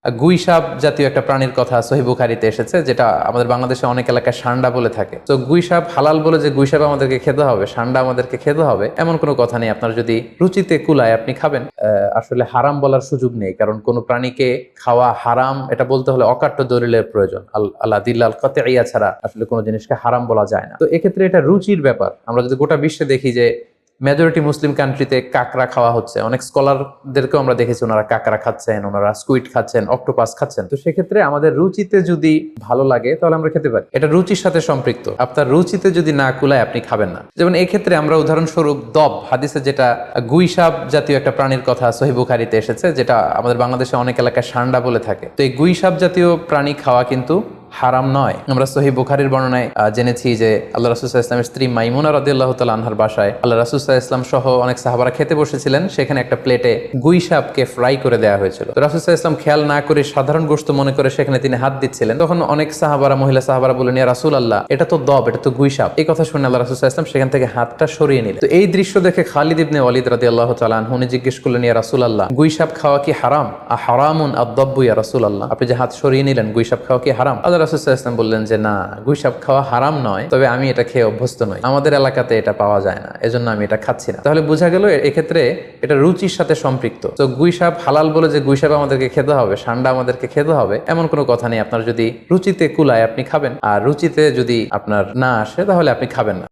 গুই সাপ জাতীয় একটা প্রাণীর কথা সহিহ বুখারীতে এসেছে, যেটা আমাদের বাংলাদেশে অনেক এলাকায় সান্ডা বলে থাকে। তো গুই সাপ হালাল বলে যে গুই সাপ আমাদেরকে খেতে হবে, সান্ডা আমাদেরকে খেতে হবে, এমন কোনো কথা নেই। আপনার যদি রুচিতে কুলায় আপনি খাবেন। আসলে হারাম বলার সুযোগ নেই, কারণ কোনো প্রাণীকে খাওয়া হারাম এটা বলতে হলে অকাট্য দলিলের প্রয়োজন। আল্লাহ দিল্লাল কাতঈয়া ছাড়া আসলে কোনো জিনিসকে হারাম বলা যায় না। তো এক্ষেত্রে এটা রুচির ব্যাপার। আমরা যদি গোটা বিশ্বে দেখি যে মেজরিটি মুসলিম কান্ট্রিতে কাঁকড়া খাওয়া হচ্ছে, অনেক স্কলারদেরকেও আমরা দেখেছি ওনারা কাঁকড়া খাচ্ছেন, ওনারা স্কুইড খাচ্ছেন, অক্টোপাস খাচ্ছেন। তো সেক্ষেত্রে আমাদের রুচিতে যদি ভালো লাগে তাহলে আমরা খেতে পারি, এটা রুচির সাথে সম্পৃক্ত। আপনার রুচিতে যদি না কুলায় আপনি খাবেন না। যেমন এই ক্ষেত্রে আমরা উদাহরণস্বরূপ দব হাদিসে যেটা গুই সাপ জাতীয় একটা প্রাণীর কথা সহিহ বুখারীতে এসেছে, যেটা আমাদের বাংলাদেশে অনেক এলাকায় সান্ডা বলে থাকে। তো এই গুই সাপ জাতীয় প্রাণী খাওয়া কিন্তু হারাম নয়। আমরা সহিহ বুখারীর বর্ণনায় জেনেছি যে আল্লাহ রাসূল সাল্লাল্লাহু আলাইহি ওয়াসাল্লামের স্ত্রী মাইমুনা রাদিয়াল্লাহু তাআলা আনহার বাসায় আল্লাহ রাসূল সাল্লাল্লাহু আলাইহি ওয়াসাল্লাম সহ অনেক সাহাবারা খেতে বসেছিলেন। সেখানে একটা প্লেটে গুই সাপকে ফ্রাই করে দেওয়া হয়েছিল। তো রাসূল সাল্লাল্লাহু আলাইহি ওয়াসাল্লাম খেয়াল না করে সাধারণ গোশত মনে করে সেখানে তিনি হাত দিচ্ছিলেন। তখন অনেক সাহাবারা, মহিলা সাহাবারা বললেন, ইয়া রাসূলুল্লাহ, এটা তো দব, এটা তো গুই সাপ। এই কথা শুনে আল্লাহ রাসূল সাল্লাল্লাহু আলাইহি ওয়াসাল্লাম সেখান থেকে হাতটা সরিয়ে নিলেন। তো এই দৃশ্য দেখে খালিদ ইবনে ওয়ালিদ রাদিয়াল্লাহু তাআলা আনহু জিজ্ঞেস করলেন, ইয়া রাসূলুল্লাহ, গুই সাপ খাওয়া কি হারাম? হারামুন আদ-দাব্বু ইয়া রাসূলুল্লাহ, আপনি যে হাত সরিয়ে নিলেন, গুই সাপ খাওয়া কি হারাম? আল্লাহ রাসূল সাল্লাল্লাহু আলাইহি ওয়াসাল্লাম বললেন যে না, গুই সাপ খাওয়া হারাম নয়, তবে আমি এটা খেয়ে অভ্যস্ত নই, আমাদের এলাকাতে এটা পাওয়া যায় না, এজন্য আমি এটা খাচ্ছি না। তাহলে বোঝা গেল এক্ষেত্রে এটা রুচির সাথে সম্পৃক্ত। তো গুই সাপ হালাল বলে যে গুই সাপ আমাদেরকে খেতে হবে, সান্ডা আমাদেরকে খেতে হবে, এমন কোনো কথা নেই। আপনার যদি রুচিতে কুলায় আপনি খাবেন, আর রুচিতে যদি আপনার না আসে তাহলে আপনি খাবেন না।